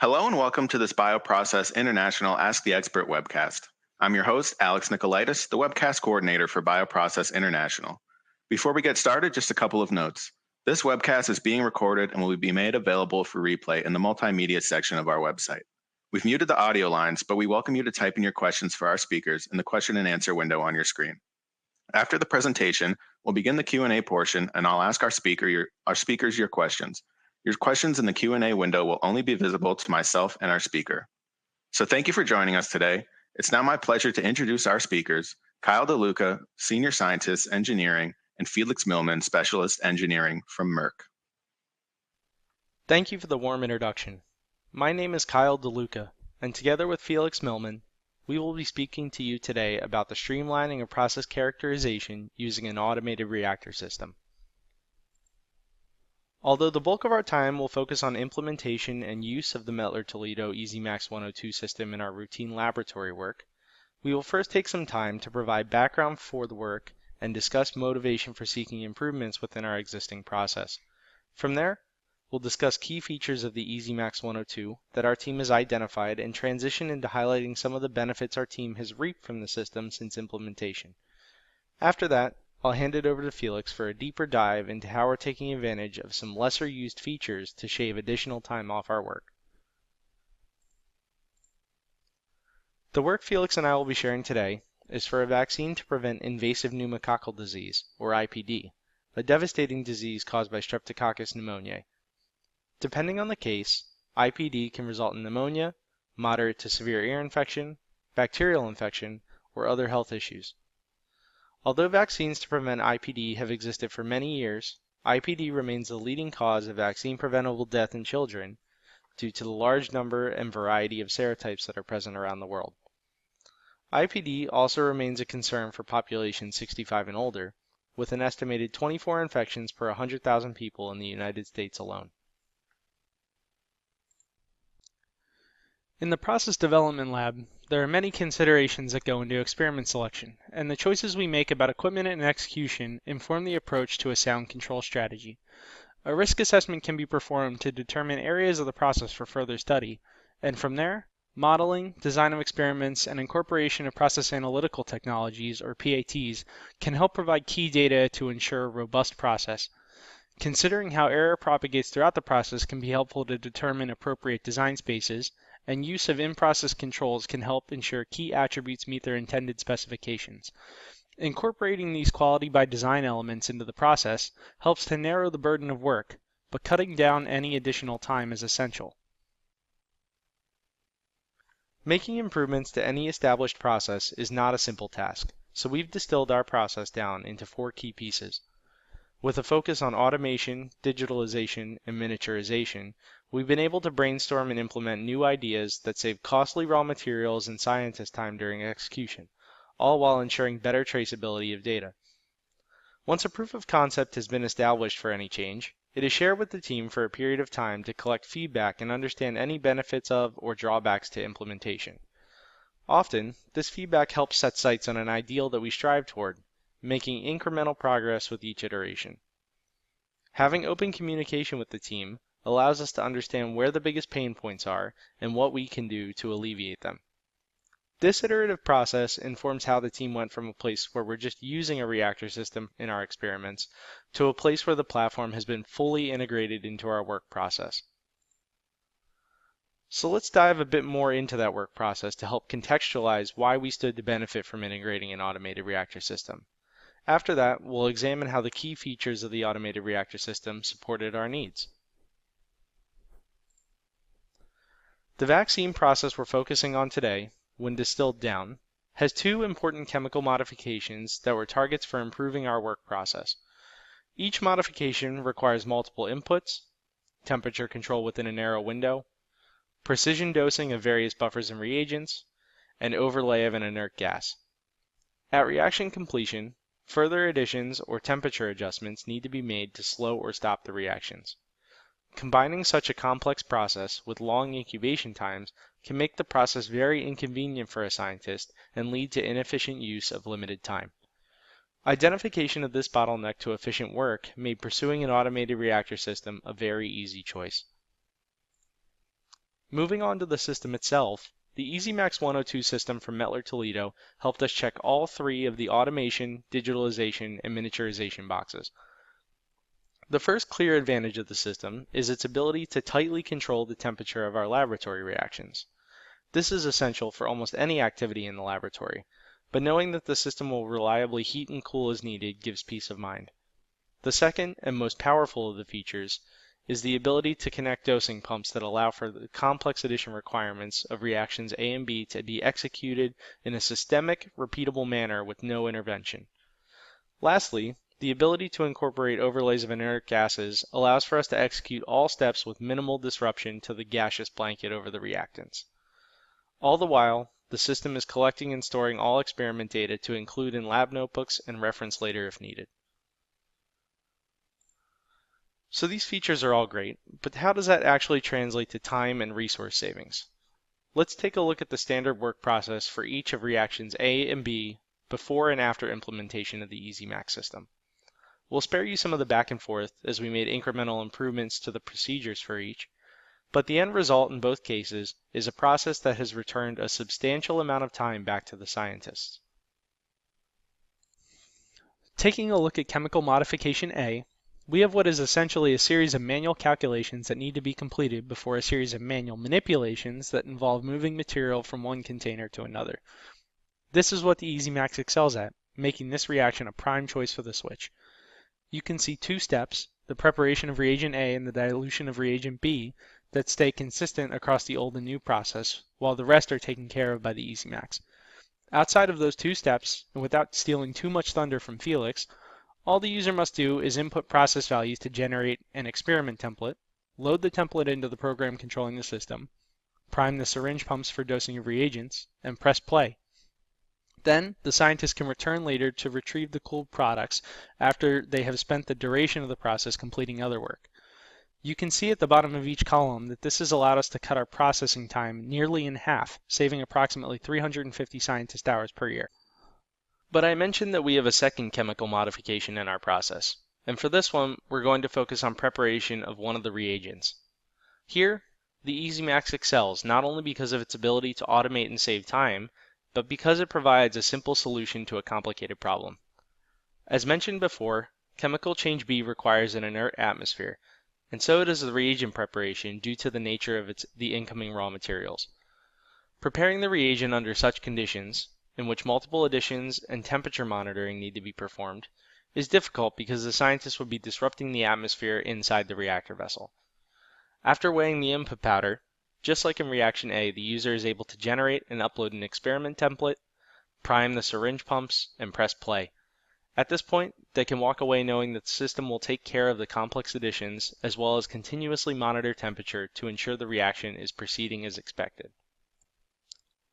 Hello and welcome to this Bioprocess International Ask the Expert webcast. I'm your host, Alex Nicolaitis, the webcast coordinator for Bioprocess International. Before we get started, just a couple of notes. This webcast is being recorded and will be made available for replay in the multimedia section of our website. We've muted the audio lines, but we welcome you to type in your questions for our speakers in the question and answer window on your screen. After the presentation, we'll begin the Q&A portion and I'll ask our speakers your questions. Your questions in the Q&A window will only be visible to myself and our speaker. So thank you for joining us today. It's now my pleasure to introduce our speakers, Kyle DeLuca, Senior Scientist, Engineering, and Felix Millman, Specialist Engineering from Merck. Thank you for the warm introduction. My name is Kyle DeLuca, and together with Felix Millman, we will be speaking to you today about the streamlining of process characterization using an automated reactor system. Although the bulk of our time will focus on implementation and use of the Mettler-Toledo EasyMax 102 system in our routine laboratory work, we will first take some time to provide background for the work and discuss motivation for seeking improvements within our existing process. From there, we'll discuss key features of the EasyMax 102 that our team has identified and transition into highlighting some of the benefits our team has reaped from the system since implementation. After that, I'll hand it over to Felix for a deeper dive into how we're taking advantage of some lesser used features to shave additional time off our work. The work Felix and I will be sharing today is for a vaccine to prevent invasive pneumococcal disease, or IPD, a devastating disease caused by Streptococcus pneumoniae. Depending on the case, IPD can result in pneumonia, moderate to severe ear infection, bacterial infection, or other health issues. Although vaccines to prevent IPD have existed for many years, IPD remains the leading cause of vaccine-preventable death in children due to the large number and variety of serotypes that are present around the world. IPD also remains a concern for populations 65 and older, with an estimated 24 infections per 100,000 people in the United States alone. In the process development lab, there are many considerations that go into experiment selection, and the choices we make about equipment and execution inform the approach to a sound control strategy. A risk assessment can be performed to determine areas of the process for further study, and from there, modeling, design of experiments, and incorporation of process analytical technologies, or PATs, can help provide key data to ensure a robust process. Considering how error propagates throughout the process can be helpful to determine appropriate design spaces, and use of in-process controls can help ensure key attributes meet their intended specifications. Incorporating these quality by design elements into the process helps to narrow the burden of work, but cutting down any additional time is essential. Making improvements to any established process is not a simple task, so we've distilled our process down into 4 key pieces. With a focus on automation, digitalization, and miniaturization, we've been able to brainstorm and implement new ideas that save costly raw materials and scientist time during execution, all while ensuring better traceability of data. Once a proof of concept has been established for any change, it is shared with the team for a period of time to collect feedback and understand any benefits of or drawbacks to implementation. Often, this feedback helps set sights on an ideal that we strive toward, making incremental progress with each iteration. Having open communication with the team allows us to understand where the biggest pain points are and what we can do to alleviate them. This iterative process informs how the team went from a place where we're just using a reactor system in our experiments to a place where the platform has been fully integrated into our work process. So let's dive a bit more into that work process to help contextualize why we stood to benefit from integrating an automated reactor system. After that, we'll examine how the key features of the automated reactor system supported our needs. The vaccine process we're focusing on today, when distilled down, has 2 important chemical modifications that were targets for improving our work process. Each modification requires multiple inputs, temperature control within a narrow window, precision dosing of various buffers and reagents, and overlay of an inert gas. At reaction completion, further additions or temperature adjustments need to be made to slow or stop the reactions. Combining such a complex process with long incubation times can make the process very inconvenient for a scientist and lead to inefficient use of limited time. Identification of this bottleneck to efficient work made pursuing an automated reactor system a very easy choice. Moving on to the system itself, the EasyMax 102 system from Mettler Toledo helped us check all three of the automation, digitalization, and miniaturization boxes. The first clear advantage of the system is its ability to tightly control the temperature of our laboratory reactions. This is essential for almost any activity in the laboratory, but knowing that the system will reliably heat and cool as needed gives peace of mind. The second and most powerful of the features is the ability to connect dosing pumps that allow for the complex addition requirements of reactions A and B to be executed in a systemic, repeatable manner with no intervention. Lastly, the ability to incorporate overlays of inert gases allows for us to execute all steps with minimal disruption to the gaseous blanket over the reactants. All the while, the system is collecting and storing all experiment data to include in lab notebooks and reference later if needed. So these features are all great, but how does that actually translate to time and resource savings? Let's take a look at the standard work process for each of reactions A and B before and after implementation of the EasyMax system. We'll spare you some of the back and forth as we made incremental improvements to the procedures for each, but the end result in both cases is a process that has returned a substantial amount of time back to the scientists. Taking a look at chemical modification A, we have what is essentially a series of manual calculations that need to be completed before a series of manual manipulations that involve moving material from one container to another. This is what the EasyMax excels at, making this reaction a prime choice for the switch. You can see two steps, the preparation of reagent A and the dilution of reagent B, that stay consistent across the old and new process, while the rest are taken care of by the EasyMax. Outside of those two steps, and without stealing too much thunder from Felix, all the user must do is input process values to generate an experiment template, load the template into the program controlling the system, prime the syringe pumps for dosing of reagents, and press play. Then, the scientist can return later to retrieve the cooled products after they have spent the duration of the process completing other work. You can see at the bottom of each column that this has allowed us to cut our processing time nearly in half, saving approximately 350 scientist hours per year. But I mentioned that we have a second chemical modification in our process, and for this one, we're going to focus on preparation of one of the reagents. Here, the EasyMax excels not only because of its ability to automate and save time, but because it provides a simple solution to a complicated problem. As mentioned before, chemical change B requires an inert atmosphere, and so does the reagent preparation due to the nature of the incoming raw materials. Preparing the reagent under such conditions, in which multiple additions and temperature monitoring need to be performed, is difficult because the scientist would be disrupting the atmosphere inside the reactor vessel. After weighing the input powder, just like in reaction A, the user is able to generate and upload an experiment template, prime the syringe pumps, and press play. At this point, they can walk away knowing that the system will take care of the complex additions as well as continuously monitor temperature to ensure the reaction is proceeding as expected.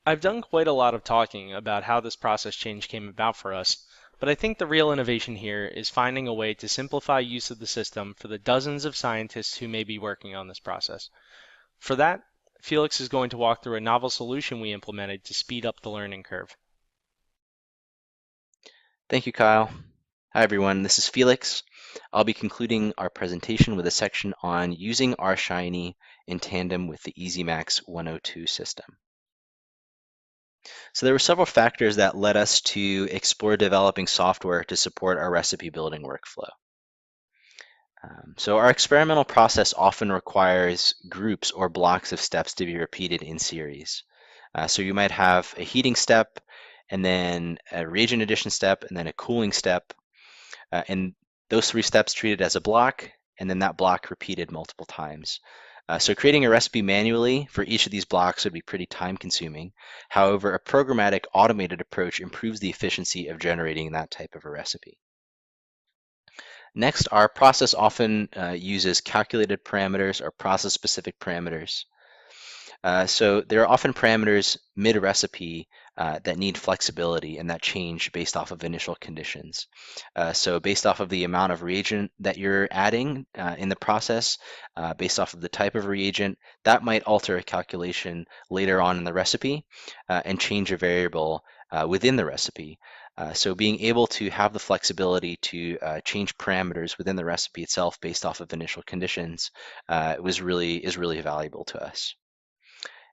I've done quite a lot of talking about how this process change came about for us, but I think the real innovation here is finding a way to simplify use of the system for the dozens of scientists who may be working on this process. For that, Felix is going to walk through a novel solution we implemented to speed up the learning curve. Thank you, Kyle. Hi, everyone. This is Felix. I'll be concluding our presentation with a section on using R-Shiny in tandem with the EasyMax 102 system. So there were several factors that led us to explore developing software to support our recipe building workflow. So our experimental process often requires groups or blocks of steps to be repeated in series. So you might have a heating step, and then a reagent addition step, and then a cooling step, and those three steps treated as a block, and then that block repeated multiple times. So creating a recipe manually for each of these blocks would be pretty time consuming. However, a programmatic automated approach improves the efficiency of generating that type of a recipe. Next, our process often uses calculated parameters or process-specific parameters. So there are often parameters mid-recipe that need flexibility and that change based off of initial conditions. So based off of the amount of reagent that you're adding in the process, based off of the type of reagent, that might alter a calculation later on in the recipe and change a variable within the recipe. So being able to have the flexibility to change parameters within the recipe itself based off of initial conditions is really valuable to us.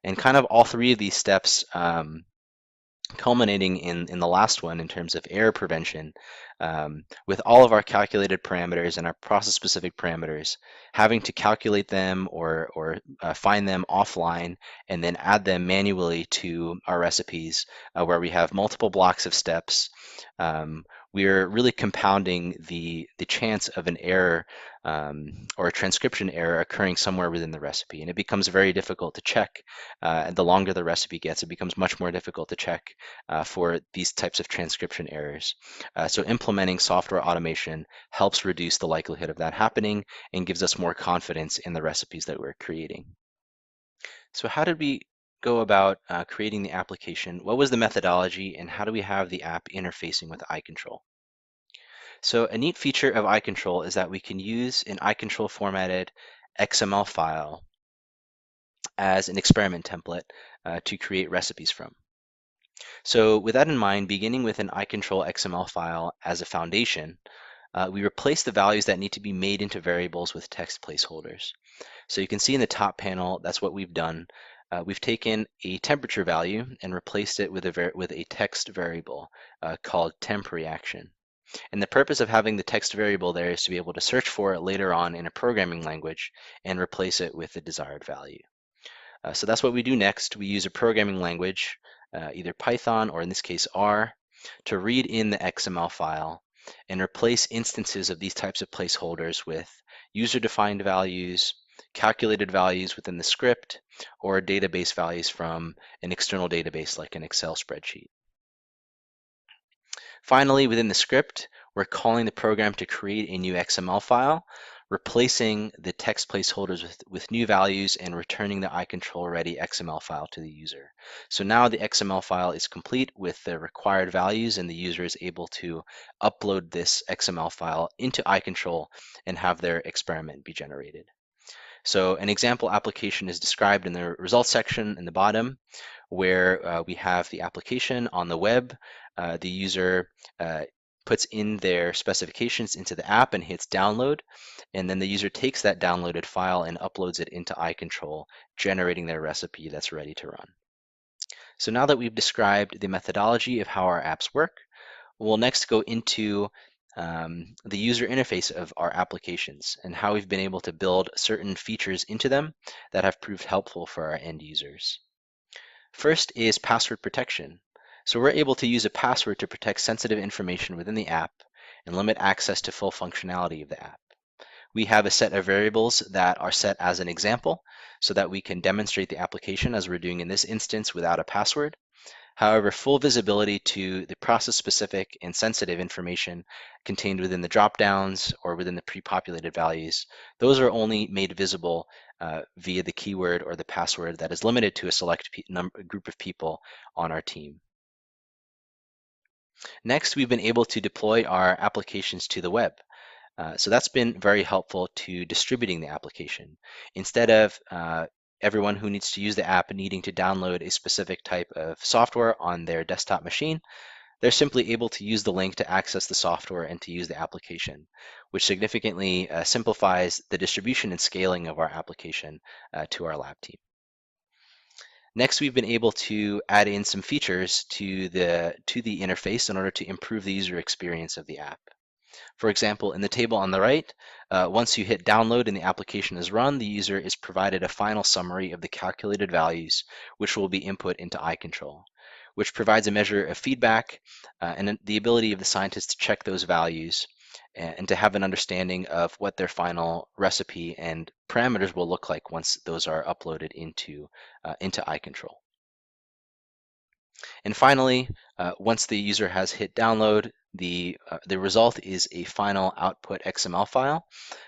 And kind of all three of these steps culminating in the last one in terms of error prevention, with all of our calculated parameters and our process-specific parameters, having to calculate them or find them offline and then add them manually to our recipes where we have multiple blocks of steps. We're really compounding the chance of an error or a transcription error occurring somewhere within the recipe, and it becomes very difficult to check. The longer the recipe gets, it becomes much more difficult to check for these types of transcription errors. So implementing software automation helps reduce the likelihood of that happening and gives us more confidence in the recipes that we're creating. So how did we go about creating the application? What was the methodology, and how do we have the app interfacing with iControl? So a neat feature of iControl is that we can use an iControl formatted XML file as an experiment template to create recipes from. So with that in mind, beginning with an iControl XML file as a foundation, we replace the values that need to be made into variables with text placeholders. So you can see in the top panel, that's what we've done. We've taken a temperature value and replaced it with a text variable called temp reaction. And the purpose of having the text variable there is to be able to search for it later on in a programming language and replace it with the desired value. So that's what we do next. We use a programming language, either Python or in this case R, to read in the XML file and replace instances of these types of placeholders with user-defined values, calculated values within the script, or database values from an external database like an Excel spreadsheet. Finally, within the script, we're calling the program to create a new XML file, replacing the text placeholders with new values and returning the iControl ready XML file to the user. So now the XML file is complete with the required values, and the user is able to upload this XML file into iControl and have their experiment be generated. So an example application is described in the results section in the bottom, where we have the application on the web. The user puts in their specifications into the app and hits download, and then the user takes that downloaded file and uploads it into iControl, generating their recipe that's ready to run. So now that we've described the methodology of how our apps work, we'll next go into the user interface of our applications and how we've been able to build certain features into them that have proved helpful for our end users. First is password protection. So we're able to use a password to protect sensitive information within the app and limit access to full functionality of the app. We have a set of variables that are set as an example so that we can demonstrate the application as we're doing in this instance without a password. However, full visibility to the process-specific and sensitive information contained within the dropdowns or within the pre-populated values, those are only made visible via the keyword or the password that is limited to a select group of people on our team. Next, we've been able to deploy our applications to the web. So that's been very helpful to distributing the application. Instead of everyone who needs to use the app needing to download a specific type of software on their desktop machine, they're simply able to use the link to access the software and to use the application, which significantly simplifies the distribution and scaling of our application to our lab team. Next, we've been able to add in some features to the interface in order to improve the user experience of the app. For example, in the table on the right, once you hit download and the application is run, the user is provided a final summary of the calculated values, which will be input into iControl, which provides a measure of feedback and the ability of the scientists to check those values and to have an understanding of what their final recipe and parameters will look like once those are uploaded into iControl. And finally, once the user has hit download, the result is a final output XML file.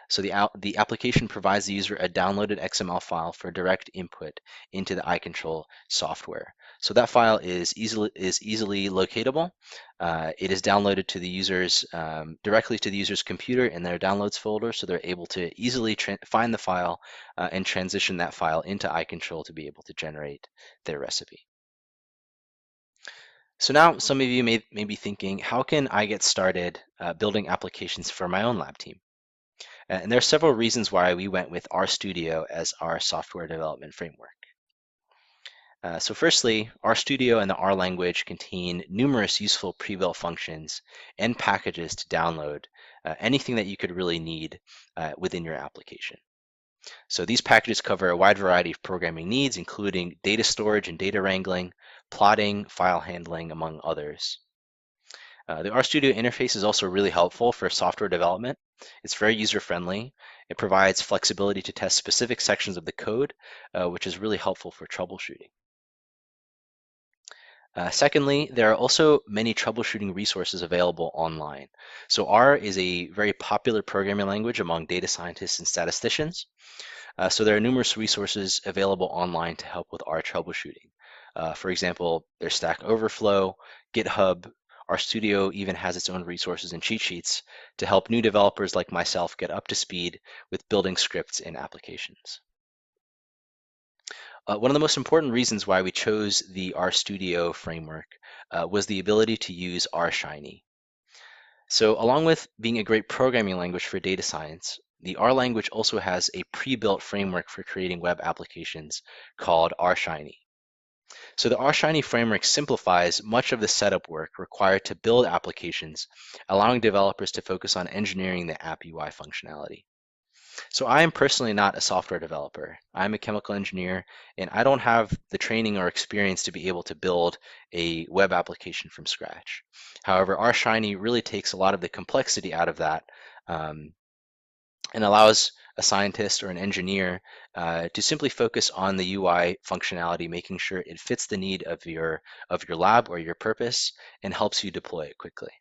So the application provides the user a downloaded XML file for direct input into the iControl software. So that file is easily locatable. It is downloaded to the user's directly to the user's computer in their downloads folder, so they're able to easily find the file and transition that file into iControl to be able to generate their recipe. So now some of you may be thinking, how can I get started building applications for my own lab team? And there are several reasons why we went with RStudio as our software development framework. So firstly, RStudio and the R language contain numerous useful pre-built functions and packages to download, anything that you could really need within your application. So these packages cover a wide variety of programming needs, including data storage and data wrangling, plotting, file handling, among others. The RStudio interface is also really helpful for software development. It's very user-friendly. It provides flexibility to test specific sections of the code, which is really helpful for troubleshooting. Secondly, there are also many troubleshooting resources available online. So R is a very popular programming language among data scientists and statisticians. So there are numerous resources available online to help with R troubleshooting. For example, there's Stack Overflow, GitHub. RStudio even has its own resources and cheat sheets to help new developers like myself get up to speed with building scripts and applications. One of the most important reasons why we chose the RStudio framework was the ability to use RShiny. So along with being a great programming language for data science, the R language also has a pre-built framework for creating web applications called RShiny. So the RShiny framework simplifies much of the setup work required to build applications, allowing developers to focus on engineering the app UI functionality. So I am personally not a software developer. I'm a chemical engineer, and I don't have the training or experience to be able to build a web application from scratch. However, RShiny really takes a lot of the complexity out of that and allows a scientist or an engineer to simply focus on the UI functionality, making sure it fits the need of your lab or your purpose and helps you deploy it quickly.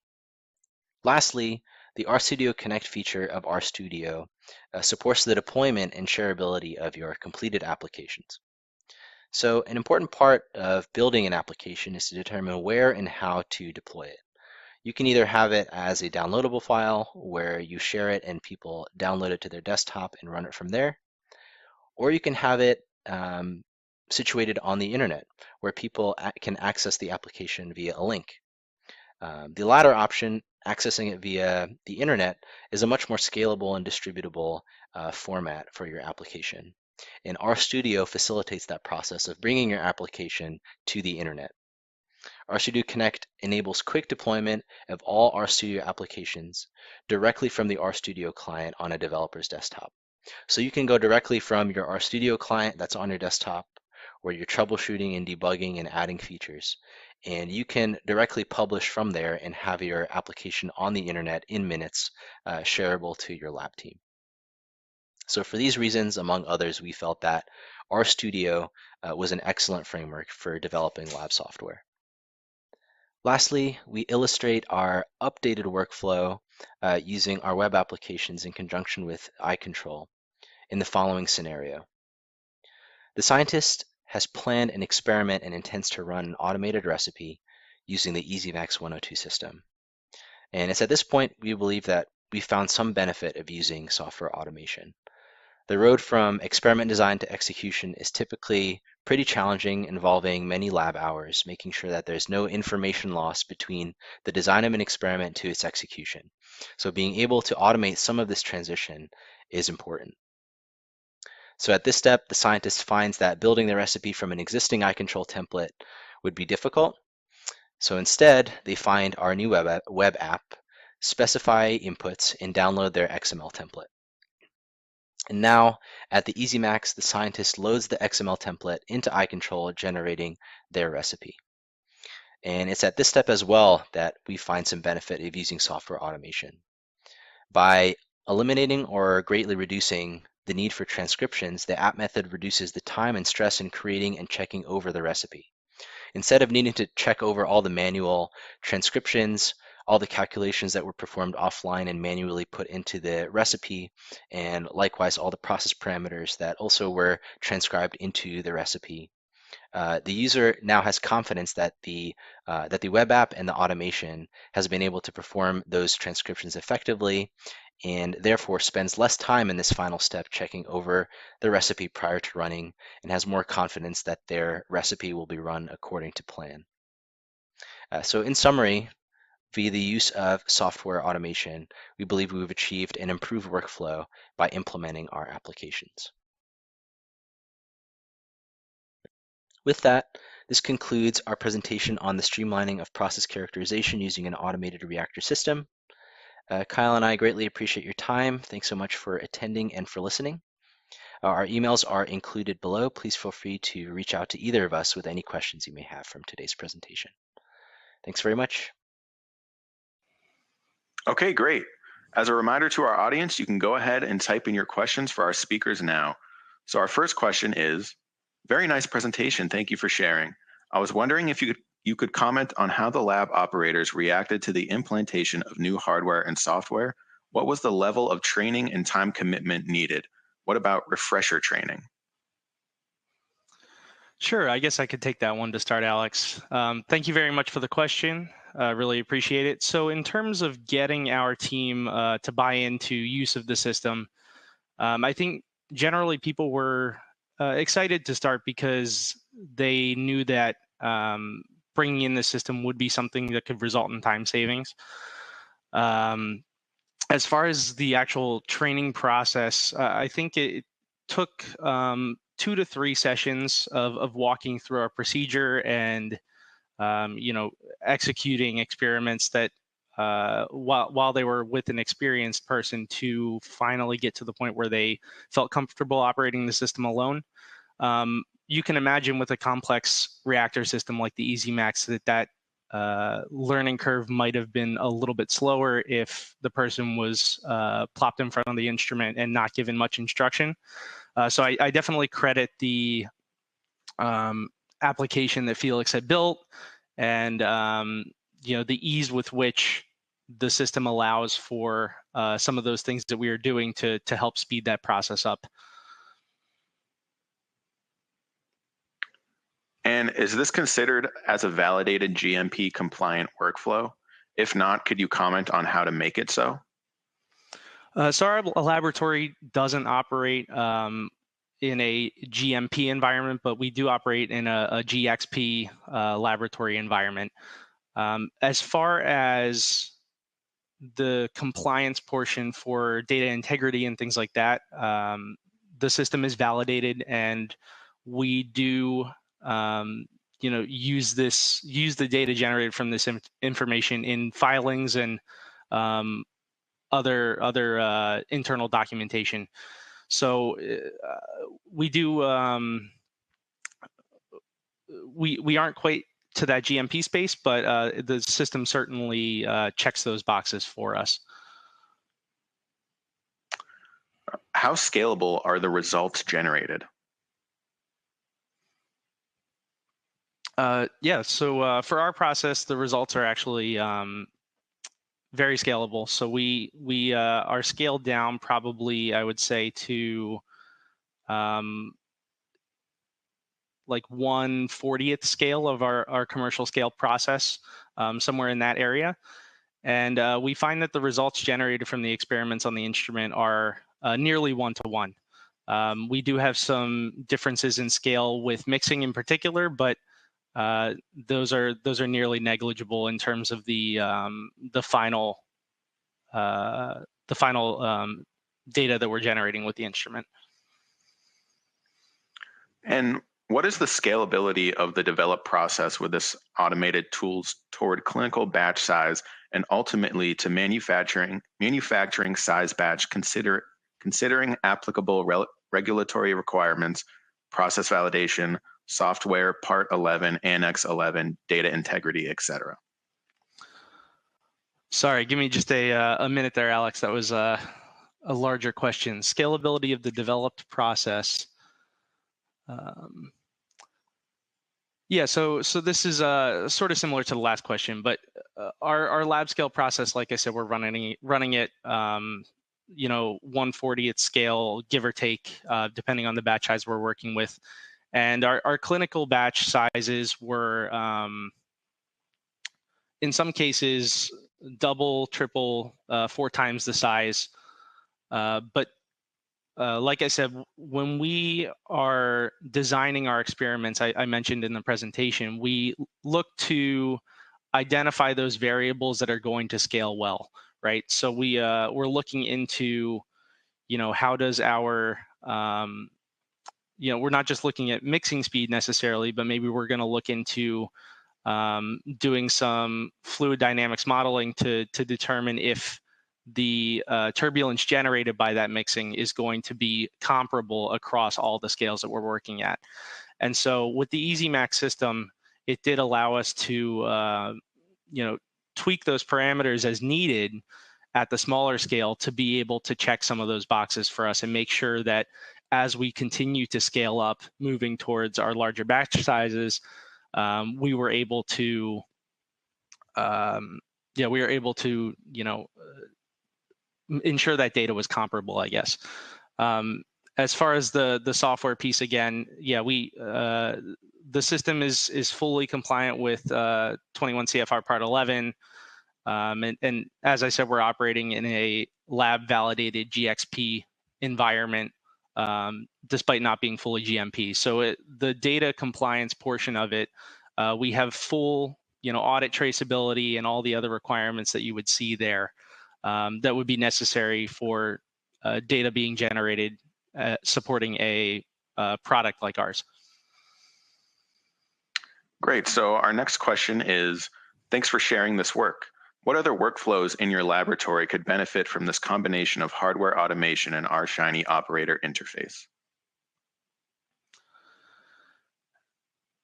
Lastly, the RStudio Connect feature of RStudio supports the deployment and shareability of your completed applications. So an important part of building an application is to determine where and how to deploy it. You can either have it as a downloadable file where you share it and people download it to their desktop and run it from there, or you can have it situated on the internet where people can access the application via a link. The latter option, accessing it via the internet, is a much more scalable and distributable format for your application. And RStudio facilitates that process of bringing your application to the internet. RStudio Connect enables quick deployment of all RStudio applications directly from the RStudio client on a developer's desktop. So you can go directly from your RStudio client that's on your desktop, where you're troubleshooting and debugging and adding features, and you can directly publish from there and have your application on the internet in minutes, shareable to your lab team. So for these reasons, among others, we felt that RStudio was an excellent framework for developing lab software. Lastly, we illustrate our updated workflow using our web applications in conjunction with iControl in the following scenario. The scientist has planned an experiment and intends to run an automated recipe using the EasyMax 102 system. And it's at this point we believe that we found some benefit of using software automation. The road from experiment design to execution is typically pretty challenging, involving many lab hours, making sure that there's no information loss between the design of an experiment to its execution. So being able to automate some of this transition is important. So at this step, the scientist finds that building the recipe from an existing iControl template would be difficult. So instead, they find our new web app, specify inputs, and download their XML template. And now at the EasyMax, the scientist loads the XML template into iControl, generating their recipe. And it's at this step as well that we find some benefit of using software automation. By eliminating or greatly reducing the need for transcriptions, the app method reduces the time and stress in creating and checking over the recipe. Instead of needing to check over all the manual transcriptions, all the calculations that were performed offline and manually put into the recipe, and likewise all the process parameters that also were transcribed into the recipe, the user now has confidence that the web app and the automation has been able to perform those transcriptions effectively, and therefore spends less time in this final step checking over the recipe prior to running, and has more confidence that their recipe will be run according to plan. So in summary, via the use of software automation, we believe we've achieved an improved workflow by implementing our applications. With that, this concludes our presentation on the streamlining of process characterization using an automated reactor system. Kyle and I greatly appreciate your time. Thanks so much for attending and for listening. Our emails are included below. Please feel free to reach out to either of us with any questions you may have from today's presentation. Thanks very much. Okay, great. As a reminder to our audience, you can go ahead and type in your questions for our speakers now. So our first question is, very nice presentation. Thank you for sharing. I was wondering if you could comment on how the lab operators reacted to the implementation of new hardware and software. What was the level of training and time commitment needed? What about refresher training? Sure, I guess I could take that one to start, Alex. Thank you very much for the question. Really appreciate it. So in terms of getting our team to buy into use of the system, I think generally people were excited to start because they knew that bringing in the system would be something that could result in time savings. As far as the actual training process, I think it took 2 to 3 sessions of walking through our procedure and executing experiments that while they were with an experienced person to finally get to the point where they felt comfortable operating the system alone. You can imagine with a complex reactor system like the EasyMax that learning curve might have been a little bit slower if the person was plopped in front of the instrument and not given much instruction. So I definitely credit the application that Felix had built and the ease with which the system allows for some of those things that we are doing to help speed that process up. And is this considered as a validated GMP compliant workflow? If not, could you comment on how to make it so? So our laboratory doesn't operate in a GMP environment, but we do operate in a GXP laboratory environment. As far as the compliance portion for data integrity and things like that, the system is validated, and we do use the data generated from this information in filings and other internal documentation. So we do we aren't quite to that GMP space, but the system certainly checks those boxes for us. How scalable are the results generated? So for our process, the results are actually very scalable. So we are scaled down probably, I would say, to like 1/40th scale of our commercial scale process, somewhere in that area. And we find that the results generated from the experiments on the instrument are nearly 1-to-1. We do have some differences in scale with mixing in particular, but those are nearly negligible in terms of the final data that we're generating with the instrument. And what is the scalability of the developed process with this automated tools toward clinical batch size and ultimately to manufacturing size batch, considering applicable regulatory requirements, process validation, software, Part 11, Annex 11, data integrity, etc.? Sorry, give me just a minute there, Alex. That was a larger question. Scalability of the developed process. So this is sort of similar to the last question, but our lab scale process, like I said, we're running it 1/40th scale, give or take, depending on the batch size we're working with. And our clinical batch sizes were, in some cases, double, triple, 4 times the size. But like I said, when we are designing our experiments, I mentioned in the presentation, we look to identify those variables that are going to scale well, right? So we're looking into, how does our we're not just looking at mixing speed necessarily, but maybe we're going to look into doing some fluid dynamics modeling to determine if the turbulence generated by that mixing is going to be comparable across all the scales that we're working at. And so with the EasyMax system, it did allow us to tweak those parameters as needed at the smaller scale to be able to check some of those boxes for us and make sure that as we continue to scale up, moving towards our larger batch sizes, we were able to, ensure that data was comparable, I guess. As far as the software piece, again, the system is fully compliant with 21 CFR Part 11. And as I said, we're operating in a lab-validated GXP environment, despite not being fully GMP. So the data compliance portion of it, we have full, audit traceability and all the other requirements that you would see there that would be necessary for data being generated supporting a product like ours. Great. So our next question is, thanks for sharing this work. What other workflows in your laboratory could benefit from this combination of hardware automation and our Shiny operator interface?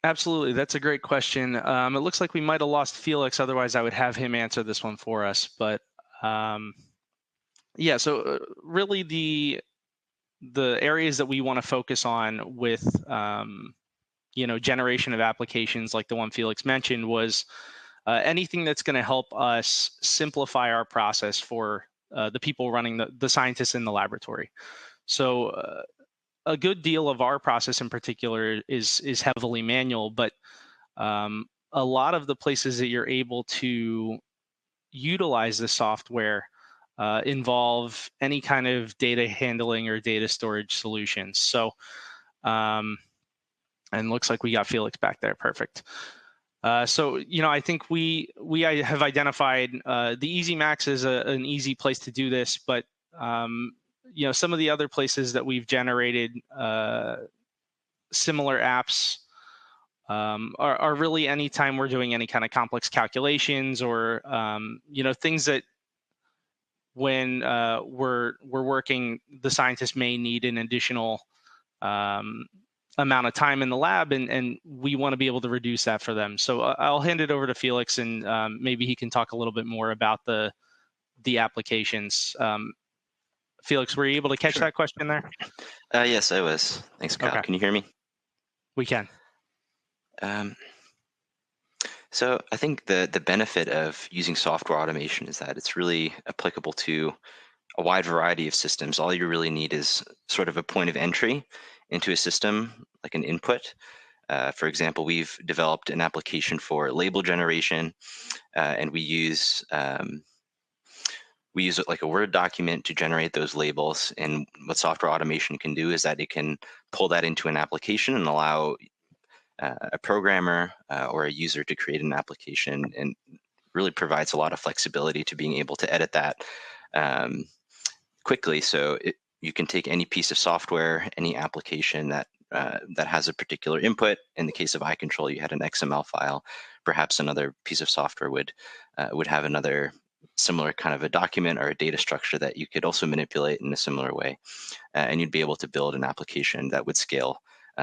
Absolutely. That's a great question. It looks like we might have lost Felix. Otherwise, I would have him answer this one for us. But so really the areas that we want to focus on with, generation of applications like the one Felix mentioned was anything that's going to help us simplify our process for the people running the scientists in the laboratory. So a good deal of our process in particular is heavily manual, but a lot of the places that you're able to utilize the software involve any kind of data handling or data storage solutions. So, and looks like we got Felix back there. Perfect. So, I think we have identified the EasyMax as an easy place to do this, but some of the other places that we've generated similar apps are really anytime we're doing any kind of complex calculations or things that when we're working, the scientists may need an additional amount of time in the lab, and we want to be able to reduce that for them. So I'll hand it over to Felix, and maybe he can talk a little bit more about the applications. Felix, were you able to catch that question there? Yes, I was. Thanks, Kyle. Okay. Can you hear me? We can. So I think the benefit of using software automation is that it's really applicable to a wide variety of systems. All you really need is sort of a point of entry into a system, like an input. For example, we've developed an application for label generation, and we use it like a Word document to generate those labels. And what software automation can do is that it can pull that into an application and allow a programmer or a user to create an application, and really provides a lot of flexibility to being able to edit that quickly. So you can take any piece of software, any application that has a particular input. In the case of iControl, you had an XML file. Perhaps another piece of software would have another similar kind of a document or a data structure that you could also manipulate in a similar way, and you'd be able to build an application that would scale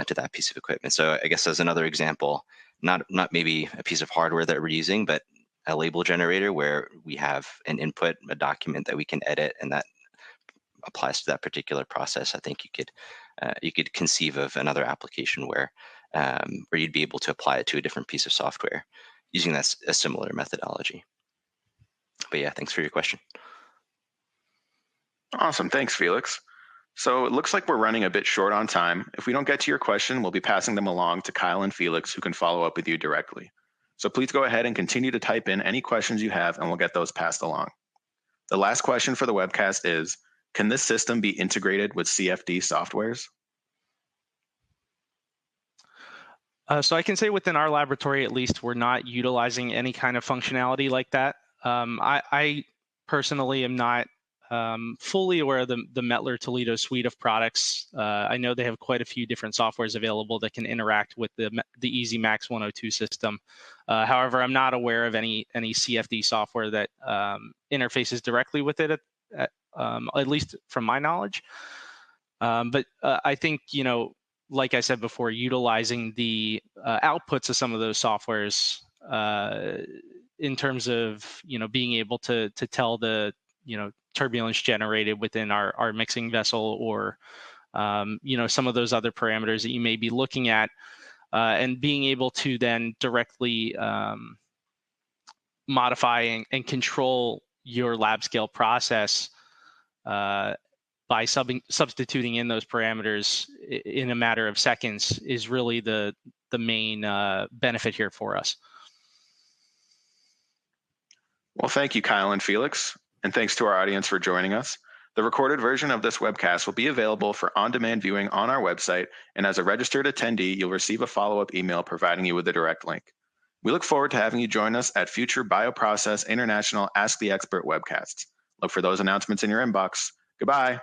to that piece of equipment. So I guess as another example, not maybe a piece of hardware that we're using, but a label generator where we have an input, a document that we can edit, and that applies to that particular process. I think you could conceive of another application where you'd be able to apply it to a different piece of software using a similar methodology. But yeah, thanks for your question. Awesome. Thanks, Felix. So it looks like we're running a bit short on time. If we don't get to your question, we'll be passing them along to Kyle and Felix, who can follow up with you directly. So please go ahead and continue to type in any questions you have, and we'll get those passed along. The last question for the webcast is, can this system be integrated with CFD softwares? So I can say within our laboratory, at least, we're not utilizing any kind of functionality like that. I personally am not fully aware of the Mettler Toledo suite of products. I know they have quite a few different softwares available that can interact with the Easy Max 102 system. However, I'm not aware of any CFD software that interfaces directly with it, at least from my knowledge. But I think, like I said before, utilizing the outputs of some of those softwares in terms of being able to tell the turbulence generated within our mixing vessel, or some of those other parameters that you may be looking at, and being able to then directly modify and control your lab scale process by substituting in those parameters in a matter of seconds is really the main benefit here for us. Well, thank you, Kyle and Felix, and thanks to our audience for joining us. The recorded version of this webcast will be available for on-demand viewing on our website, and as a registered attendee, you'll receive a follow-up email providing you with a direct link. We look forward to having you join us at future Bioprocess International Ask the Expert webcasts. Look for those announcements in your inbox. Goodbye.